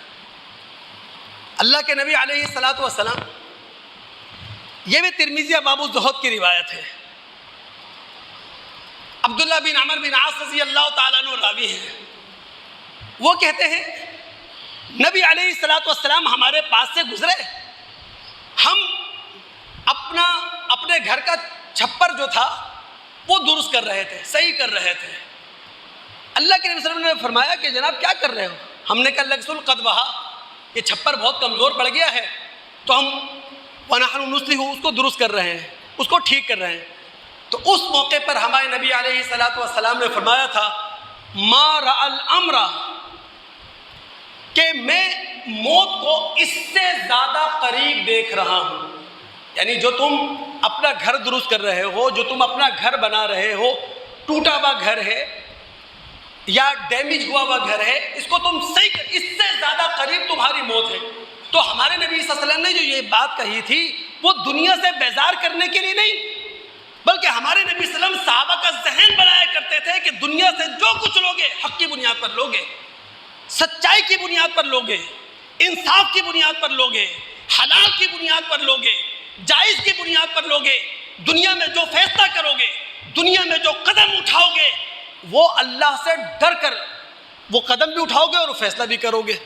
اللہ کے نبی علیہ السلام، یہ بھی ترمذی باب الزہد کی روایت ہے، عبداللہ بن عمر بن عاص رضی اللہ تعالیٰ عنہ راوی ہیں، وہ کہتے ہیں نبی علیہ السلام ہمارے پاس سے گزرے، ہم اپنے گھر کا چھپر جو تھا وہ درست کر رہے تھے، صحیح کر رہے تھے۔ اللہ کے نبی صلی اللہ علیہ وسلم نے فرمایا کہ جناب کیا کر رہے ہو؟ ہم نے کہا اللہ کے رسول قد وہا، یہ چھپر بہت کمزور پڑ گیا ہے تو ہم وَنَحْنُ نُصْلِحُ، اس کو درست کر رہے ہیں، اس کو ٹھیک کر رہے ہیں۔ تو اس موقع پر ہمارے نبی علیہ السلام نے فرمایا تھا ما رأى الامر، کہ میں موت کو اس سے زیادہ قریب دیکھ رہا ہوں. یعنی جو تم اپنا گھر درست کر رہے ہو، جو تم اپنا گھر بنا رہے ہو، ٹوٹا ہوا گھر ہے یا ڈیمیج ہوا ہوا گھر ہے، اس کو تم صحیح کر، اس سے زیادہ قریب تمہاری موت ہے. تو ہمارے نبی صلی اللہ علیہ وسلم نے جو یہ بات کہی تھی وہ دنیا سے بیزار کرنے کے لیے نہیں، بلکہ ہمارے نبی صلی اللہ علیہ وسلم صحابہ کا ذہن بنایا کرتے تھے کہ دنیا سے جو کچھ لوگے حق کی بنیاد پر لوگے، سچائی کی بنیاد پر لوگے، انصاف کی بنیاد پر لوگے، حلال کی بنیاد پر لوگے، جائز کی بنیاد پر لوگے. دنیا میں جو فیصلہ کرو گے، دنیا میں جو قدم اٹھاؤ گے، وہ اللہ سے ڈر کر وہ قدم بھی اٹھاؤ گے اور وہ فیصلہ بھی کرو گے.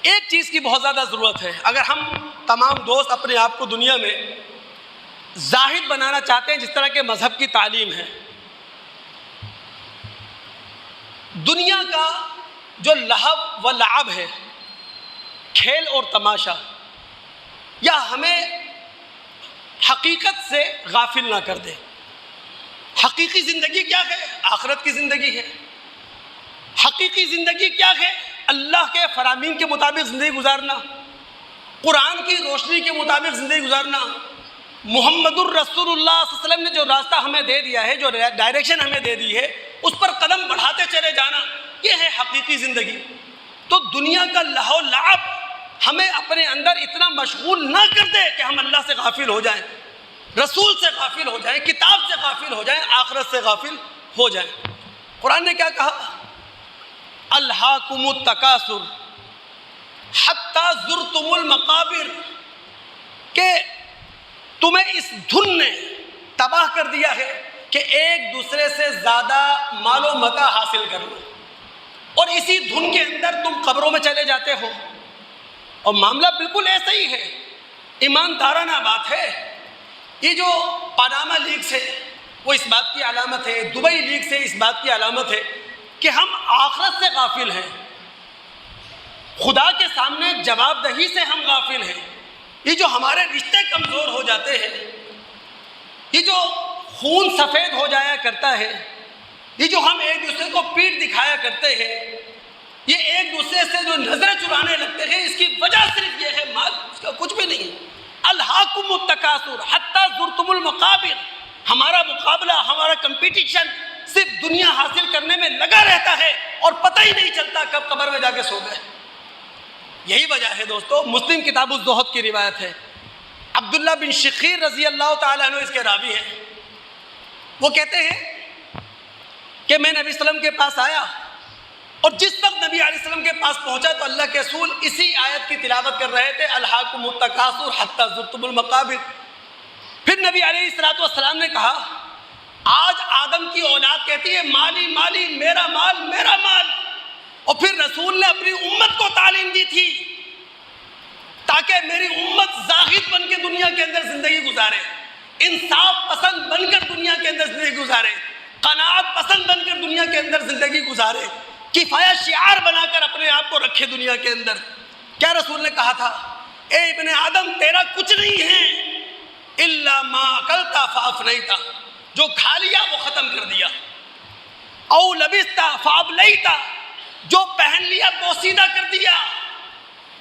ایک چیز کی بہت زیادہ ضرورت ہے. اگر ہم تمام دوست اپنے آپ کو دنیا میں زاہد بنانا چاہتے ہیں جس طرح کے مذہب کی تعلیم ہے، دنیا کا جو لہو و لعب ہے، کھیل اور تماشا، یا ہمیں حقیقت سے غافل نہ کر دے. حقیقی زندگی کیا ہے؟ آخرت کی زندگی ہے. حقیقی زندگی کیا ہے؟ اللہ کے فرامین کے مطابق زندگی گزارنا، قرآن کی روشنی کے مطابق زندگی گزارنا، محمد الرسول اللہ صلی اللہ علیہ وسلم نے جو راستہ ہمیں دے دیا ہے، جو ڈائریکشن ہمیں دے دی ہے، اس پر قدم بڑھاتے چلے جانا، یہ ہے حقیقی زندگی. تو دنیا کا لہو لعب ہمیں اپنے اندر اتنا مشغول نہ کر دے کہ ہم اللہ سے غافل ہو جائیں، رسول سے غافل ہو جائیں، کتاب سے غافل ہو جائیں، آخرت سے غافل ہو جائیں. قرآن نے کیا کہا؟ الہاکم التکاثر حتی زرتم المقابر، کہ تمہیں اس دھن نے تباہ کر دیا ہے کہ ایک دوسرے سے زیادہ مال و متاع حاصل کر لو، اور اسی دھن کے اندر تم قبروں میں چلے جاتے ہو. اور معاملہ بالکل ایسا ہی ہے، ایماندارانہ بات ہے. یہ جو پاناما لیکس ہے وہ اس بات کی علامت ہے، دبئی لیکس ہے اس بات کی علامت ہے کہ ہم آخرت سے غافل ہیں، خدا کے سامنے جواب دہی سے ہم غافل ہیں. یہ جو ہمارے رشتے کمزور ہو جاتے ہیں، یہ جو خون سفید ہو جایا کرتا ہے، یہ جو ہم ایک دوسرے کو پیٹھ دکھایا کرتے ہیں، یہ ایک دوسرے سے جو نظریں چرانے لگتے ہیں، اس کی وجہ صرف یہ ہے مال، اس کا کچھ بھی نہیں. الہاکم التکاثر حتی زرتم المقابر، ہمارا مقابلہ، ہمارا کمپٹیشن صرف دنیا حاصل کرنے میں لگا رہتا ہے اور پتہ ہی نہیں چلتا کب قبر میں جا کے سو گئے. یہی وجہ ہے دوستو. مسلم کتاب الزہد کی روایت ہے، عبداللہ بن شخیر رضی اللہ تعالیٰ عنہ اس کے راوی ہیں. وہ کہتے ہیں کہ میں نبی صلی اللہ علیہ وسلم کے پاس آیا، اور جس وقت نبی علیہ السلام کے پاس پہنچا تو اللہ کے رسول اسی آیت کی تلاوت کر رہے تھے، الہاکم التکاثر حتی زرتم المقابر. پھر نبی علیہ السلام نے کہا، آج آدم کی اولاد کہتی ہے مالی مالی، میرا مال میرا مال. اور پھر رسول نے اپنی امت کو تعلیم دی تھی تاکہ میری امت زاہد بن کے دنیا کے اندر زندگی گزارے، انصاف پسند بن کر دنیا کے اندر زندگی گزارے، قناعت پسند بن کر دنیا کے اندر زندگی گزارے، کفایہ شعار بنا کر اپنے آپ کو رکھے دنیا کے اندر. کیا رسول نے کہا تھا؟ اے ابن آدم، تیرا کچھ نہیں ہے الا ما اکلتا فافنیتا، جو کھا لیا وہ ختم کر دیا، او لبستا فابلیتا، جو پہن لیا بوسیدہ کر دیا،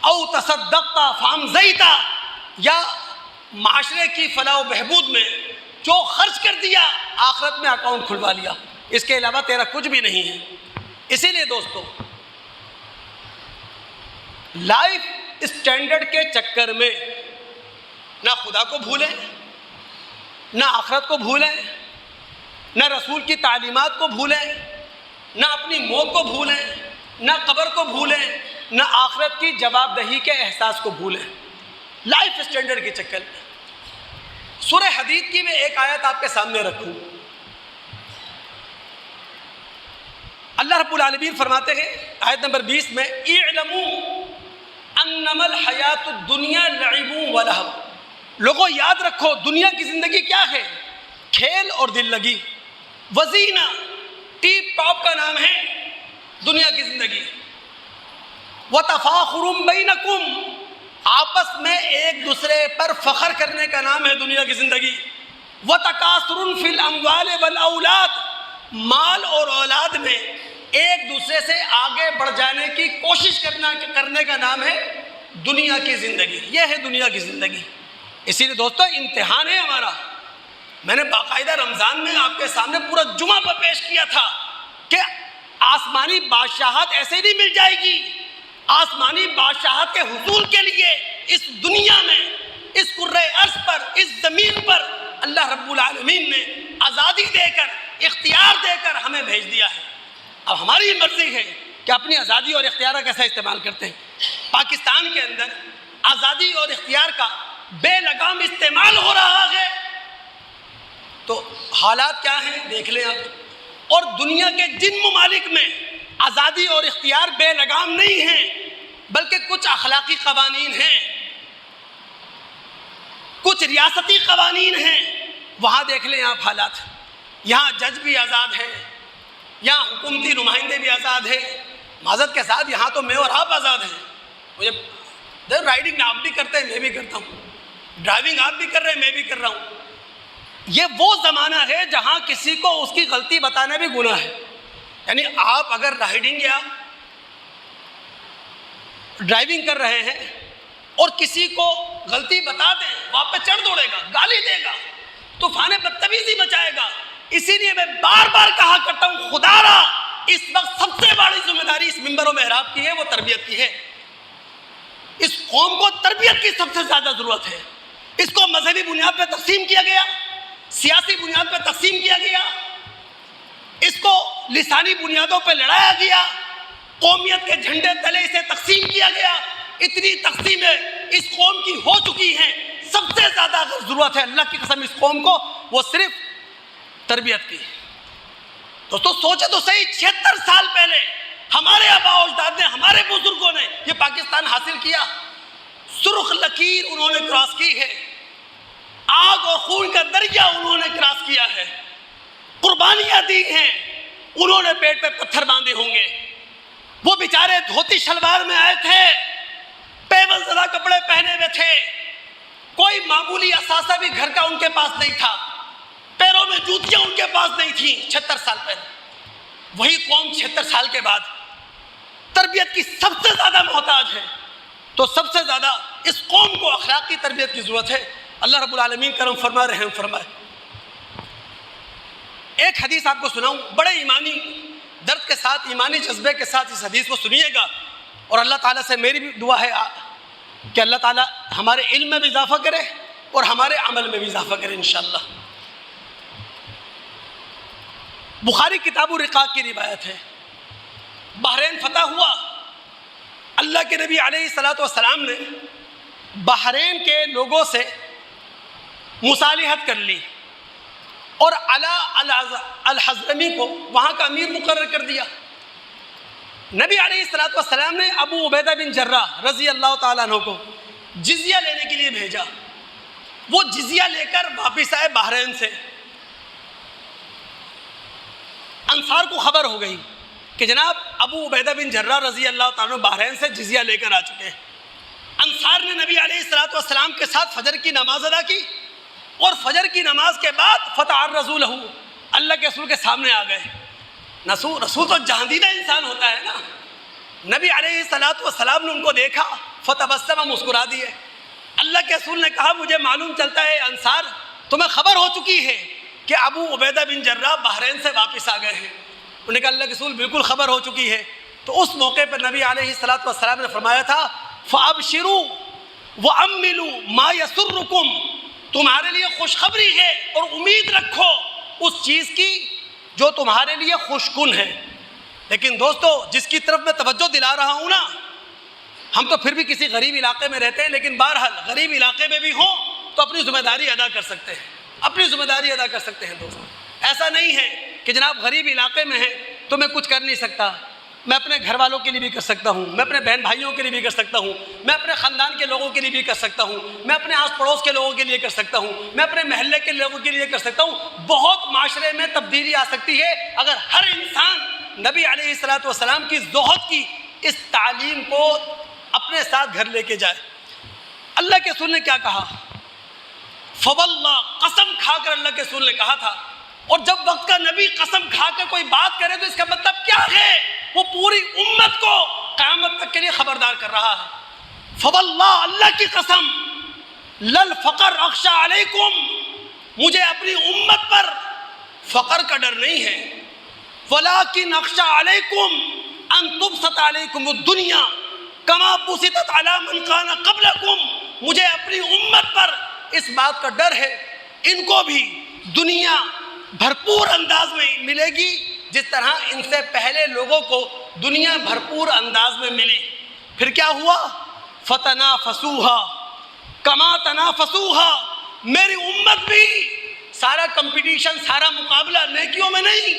او تصدقتا فامزیتا، یا معاشرے کی فلاح و بہبود میں جو خرچ کر دیا آخرت میں اکاؤنٹ کھلوا لیا، اس کے علاوہ تیرا کچھ بھی نہیں ہے. اسی لیے دوستو، لائف اسٹینڈرڈ کے چکر میں نہ خدا کو بھولیں، نہ آخرت کو بھولیں، نہ رسول کی تعلیمات کو بھولیں، نہ اپنی موت کو بھولیں، نہ قبر کو بھولیں، نہ آخرت کی جواب دہی کے احساس کو بھولیں. لائف اسٹینڈرڈ کے چکر میں سورہ حدید کی میں ایک آیت آپ کے سامنے رکھوں. اللہ رب العالمین فرماتے ہیں آیت نمبر 20 میں، اعلموا انما الحیات الدنیا لعب و لہو، لوگوں یاد رکھو دنیا کی زندگی کیا ہے؟ کھیل اور دل لگی. وزینہ، ٹیپ ٹاپ کا نام ہے دنیا کی زندگی. وتفاخر بینکم، آپس میں ایک دوسرے پر فخر کرنے کا نام ہے دنیا کی زندگی. وَتَكَاثُرٌ فِي الْأَمْوَالِ وَالْأَوْلَادِ، مال اور اولاد میں ایک دوسرے سے آگے بڑھ جانے کی کوشش کرنے کا نام ہے دنیا کی زندگی. یہ ہے دنیا کی زندگی. اسی لیے دوستو امتحان ہے ہمارا. میں نے باقاعدہ رمضان میں آپ کے سامنے پورا جمعہ پر پیش کیا تھا کہ آسمانی بادشاہت ایسے نہیں مل جائے گی. آسمانی بادشاہت کے حصول کے لیے اس دنیا میں، اس کرۂ ارض پر، اس زمین پر اللہ رب العالمین نے آزادی دے کر، اختیار دے کر ہمیں بھیج دیا ہے. اب ہماری مرضی ہے کہ اپنی آزادی اور اختیار کا کیسا استعمال کرتے ہیں. پاکستان کے اندر آزادی اور اختیار کا بے لگام استعمال ہو رہا ہے، تو حالات کیا ہیں دیکھ لیں آپ. اور دنیا کے جن ممالک میں آزادی اور اختیار بے لگام نہیں ہیں بلکہ کچھ اخلاقی قوانین ہیں، کچھ ریاستی قوانین ہیں، وہاں دیکھ لیں آپ حالات. یہاں جج بھی آزاد ہے، یہاں حکومتی نمائندے بھی آزاد ہیں. معذرت کے ساتھ یہاں تو میں اور آپ آزاد ہیں. مجھے رائڈنگ آپ بھی کرتے ہیں، میں بھی کرتا ہوں. ڈرائیونگ آپ بھی کر رہے ہیں، میں بھی کر رہا ہوں. یہ وہ زمانہ ہے جہاں کسی کو اس کی غلطی بتانا بھی گناہ ہے. یعنی آپ اگر رائڈنگ یا ڈرائیونگ کر رہے ہیں اور کسی کو غلطی بتا دیں، وہ آپ پہ چڑھ دوڑے گا، گالی دے گا، طوفان بدتمیزی مچائے گا. اسی لیے میں بار بار کہا کرتا ہوں، خدا را اس وقت سب سے بڑی ذمہ داری اس منبر و محراب کی ہے، وہ تربیت کی ہے. اس قوم کو تربیت کی سب سے زیادہ ضرورت ہے. اس کو مذہبی بنیاد پہ تقسیم کیا گیا، سیاسی بنیاد پہ تقسیم کیا گیا، اس کو لسانی بنیادوں پہ لڑایا گیا، قومیت کے جھنڈے تلے اسے تقسیم کیا گیا. اتنی تقسیمیں اس قوم کی ہو چکی ہیں. سب سے زیادہ اگر ضرورت ہے اللہ کی قسم اس قوم کو، وہ صرف تربیت کی. دوستو سوچے تو صحیح، 76 سال پہلے ہمارے آباء و اجداد نے، ہمارے بزرگوں نے یہ پاکستان حاصل کیا. سرخ لکیر انہوں نے کراس کی ہے، آگ اور خون کا دریا انہوں نے کراس کیا ہے، قربانیاں دی ہیں. انہوں نے پیٹ پہ پتھر باندھے ہوں گے. وہ بیچارے دھوتی شلوار میں آئے تھے، پیول زدہ کپڑے پہنے ہوئے تھے، کوئی معمولی اثاثہ بھی گھر کا ان کے پاس نہیں تھا، پیروں میں جوتیاں ان کے پاس نہیں تھیں 76 سال پہلے. وہی قوم 76 سال کے بعد تربیت کی سب سے زیادہ محتاج ہے. تو سب سے زیادہ اس قوم کو اخلاقی تربیت کی ضرورت ہے. اللہ رب العالمین کرم فرمائے، رحم فرمائے. ایک حدیث آپ کو سناؤں، بڑے ایمانی درد کے ساتھ، ایمانی جذبے کے ساتھ اس حدیث کو سنیے گا. اور اللہ تعالیٰ سے میری بھی دعا ہے کہ اللہ تعالیٰ ہمارے علم میں بھی اضافہ کرے اور ہمارے عمل میں بھی اضافہ کرے انشاءاللہ. بخاری کتاب الرقاق کی روایت ہے. بحرین فتح ہوا، اللہ کے نبی علیہ الصلوۃ والسلام نے بحرین کے لوگوں سے مصالحت کر لی اور علا الحضرمی کو وہاں کا امیر مقرر کر دیا. نبی علیہ الصلوۃ والسلام نے ابو عبیدہ بن جراح رضی اللہ تعالیٰ عنہ کو جزیہ لینے کے لیے بھیجا. وہ جزیہ لے کر واپس آئے بحرین سے. انصار کو خبر ہو گئی کہ جناب ابو عبیدہ بن جراح رضی اللہ تعالیٰ عنہ بحرین سے جزیہ لے کر آ چکے ہیں. انصار نے نبی علیہ الصلوۃ والسلام کے ساتھ فجر کی نماز ادا کی اور فجر کی نماز کے بعد فتعرضوا لہ، اللہ کے رسول کے سامنے آ گئے. رسول تو جہاندیدہ انسان ہوتا ہے نا. نبی علیہ الصلوۃ والسلام نے ان کو دیکھا، فتبسم، مسکرا دیے. اللہ کے رسول نے کہا مجھے معلوم چلتا ہے انصار تمہیں خبر ہو چکی ہے کہ ابو عبیدہ بن جراح بحرین سے واپس آ گئے ہیں. انہوں نے کہا اللہ کے رسول بالکل خبر ہو چکی ہے. تو اس موقع پر نبی علیہ الصلوۃ والسلام نے فرمایا تھا فابشروا واملوا ما یسرکم، تمہارے لیے خوشخبری ہے اور امید رکھو اس چیز کی جو تمہارے لیے خوشگن ہے. لیکن دوستو جس کی طرف میں توجہ دلا رہا ہوں نا، ہم تو پھر بھی کسی غریب علاقے میں رہتے ہیں، لیکن بہرحال غریب علاقے میں بھی ہوں تو اپنی ذمہ داری ادا کر سکتے ہیں، اپنی ذمہ داری ادا کر سکتے ہیں. دوستو ایسا نہیں ہے کہ جناب غریب علاقے میں ہے تو میں کچھ کر نہیں سکتا. میں اپنے گھر والوں کے لیے بھی کر سکتا ہوں، میں اپنے بہن بھائیوں کے لیے بھی کر سکتا ہوں، میں اپنے خاندان کے لوگوں کے لیے بھی کر سکتا ہوں، میں اپنے آس پڑوس کے لوگوں کے لیے کر سکتا ہوں، میں اپنے محلے کے لوگوں کے لیے کر سکتا ہوں. بہت معاشرے میں تبدیلی آ سکتی ہے اگر ہر انسان نبی علیہ الصلوۃ والسلام کی زہد کی اس تعلیم کو اپنے ساتھ گھر لے کے جائے. اللہ کے رسول نے کیا کہا؟ فواللہ، قسم کھا کر اللہ کے رسول نے کہا تھا. اور جب وقت کا نبی قسم کھا کر کوئی بات کرے تو اس کا مطلب کیا ہے؟ وہ پوری امت کو قیامت تک کے لیے خبردار کر رہا ہے. فواللہ، اللہ کی قسم، للفقر اخشى علیکم، مجھے اپنی امت پر فقر کا ڈر نہیں ہے. ولیکن اخشى علیکم ان تبسط علیکم الدنیا کما بسطت علی من کان قبلکم، مجھے اپنی امت پر اس بات کا ڈر ہے ان کو بھی دنیا بھرپور انداز میں ملے گی جس طرح ان سے پہلے لوگوں کو دنیا بھرپور انداز میں ملی. پھر کیا ہوا؟ فتنافسوها کما تنافسوها، میری امت بھی سارا کمپٹیشن، سارا مقابلہ نیکیوں میں نہیں،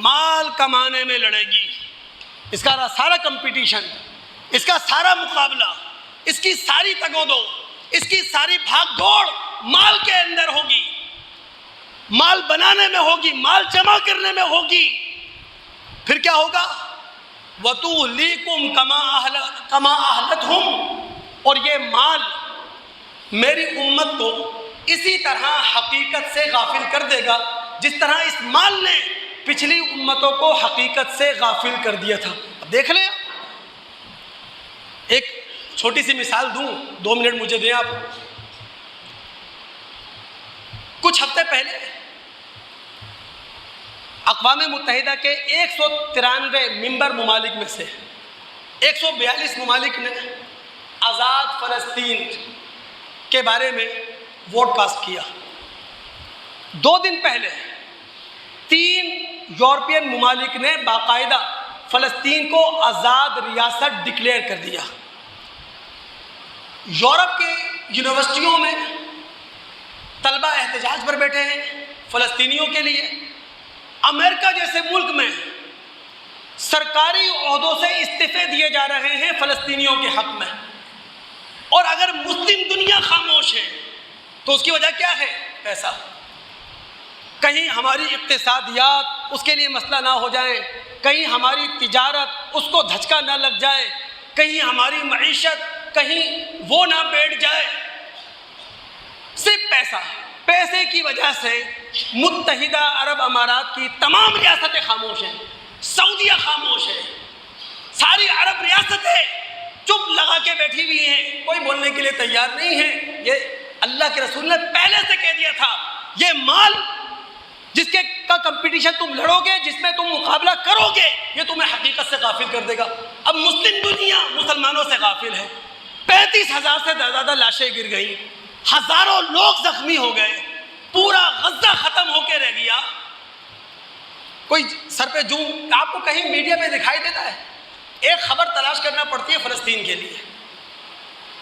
مال کمانے میں لڑے گی. اس کا سارا کمپٹیشن، اس کا سارا مقابلہ، اس کی ساری تگ و دو، اس کی ساری بھاگ دوڑ مال کے اندر ہوگی، مال بنانے میں ہوگی، مال جمع کرنے میں ہوگی. پھر کیا ہوگا؟ وَتُوْلِيكُمْ كَمَا أَهْلَتْهُمْ، اور یہ مال میری امت کو اسی طرح حقیقت سے غافل کر دے گا جس طرح اس مال نے پچھلی امتوں کو حقیقت سے غافل کر دیا تھا. اب دیکھ لیں، ایک چھوٹی سی مثال دوں، 2 منٹ مجھے دیں آپ. کچھ ہفتے پہلے اقوام متحدہ کے 193 ممبر ممالک میں سے 142 ممالک نے آزاد فلسطین کے بارے میں ووٹ کاسٹ کیا. 2 دن پہلے 3 یورپین ممالک نے باقاعدہ فلسطین کو آزاد ریاست ڈکلیئر کر دیا. یورپ کے یونیورسٹیوں میں طلبہ احتجاج پر بیٹھے ہیں فلسطینیوں کے لیے. امریکہ جیسے ملک میں سرکاری عہدوں سے استعفے دیے جا رہے ہیں فلسطینیوں کے حق میں. اور اگر مسلم دنیا خاموش ہے تو اس کی وجہ کیا ہے؟ پیسہ. کہیں ہماری اقتصادیات اس کے لیے مسئلہ نہ ہو جائیں، کہیں ہماری تجارت اس کو دھچکا نہ لگ جائے، کہیں ہماری معیشت کہیں وہ نہ بیٹھ جائے. صرف پیسہ، پیسے کی وجہ سے متحدہ عرب امارات کی تمام ریاستیں خاموش ہیں، سعودیہ خاموش ہے، ساری عرب ریاستیں چپ لگا کے بیٹھی ہوئی ہیں، کوئی بولنے کے لیے تیار نہیں ہے. یہ اللہ کے رسول نے پہلے سے کہہ دیا تھا، یہ مال جس کے کا کمپٹیشن تم لڑو گے، جس میں تم مقابلہ کرو گے، یہ تمہیں حقیقت سے غافل کر دے گا. اب مسلم دنیا مسلمانوں سے غافل ہے. 35,000 سے زیادہ لاشیں گر گئیں، ہزاروں لوگ زخمی ہو گئے، پورا غزہ ختم ہو کے رہ گیا. کوئی سر پہ جوں آپ کو کہیں میڈیا پہ دکھائی دیتا ہے؟ ایک خبر تلاش کرنا پڑتی ہے فلسطین کے لیے،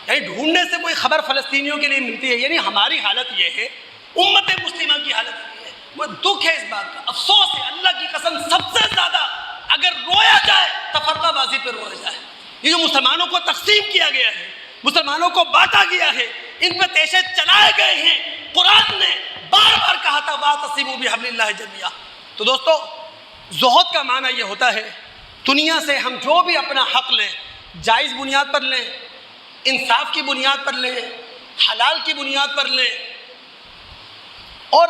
یعنی ڈھونڈنے سے کوئی خبر فلسطینیوں کے لیے ملتی ہے. یعنی ہماری حالت یہ ہے، امت مسلمہ کی حالت یہ ہے. وہ دکھ ہے اس بات کا، افسوس ہے، اللہ کی قسم سب سے زیادہ اگر رویا جائے تفرقہ بازی پہ رویا جائے. یہ جو مسلمانوں کو تقسیم کیا گیا ہے، مسلمانوں کو بانٹا گیا ہے، ان پہ تیشے چلائے گئے ہیں. قرآن نے بار بار کہا تھا وَاعْتَصِمُوا بِحَبْلِ اللَّهِ جَمِيعًا. تو دوستو، زہد کا معنی یہ ہوتا ہے دنیا سے ہم جو بھی اپنا حق لیں، جائز بنیاد پر لیں، انصاف کی بنیاد پر لیں، حلال کی بنیاد پر لیں، اور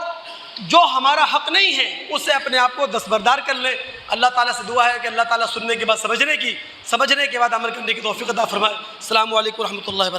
جو ہمارا حق نہیں ہے اس سے اپنے آپ کو دستبردار کر لیں. اللہ تعالیٰ سے دعا ہے کہ اللہ تعالیٰ سننے کے بعد سمجھنے کے بعد عمل کرنے کی توفیق عطا فرمائے. السلام علیکم ورحمۃ اللہ وبرکاتہ.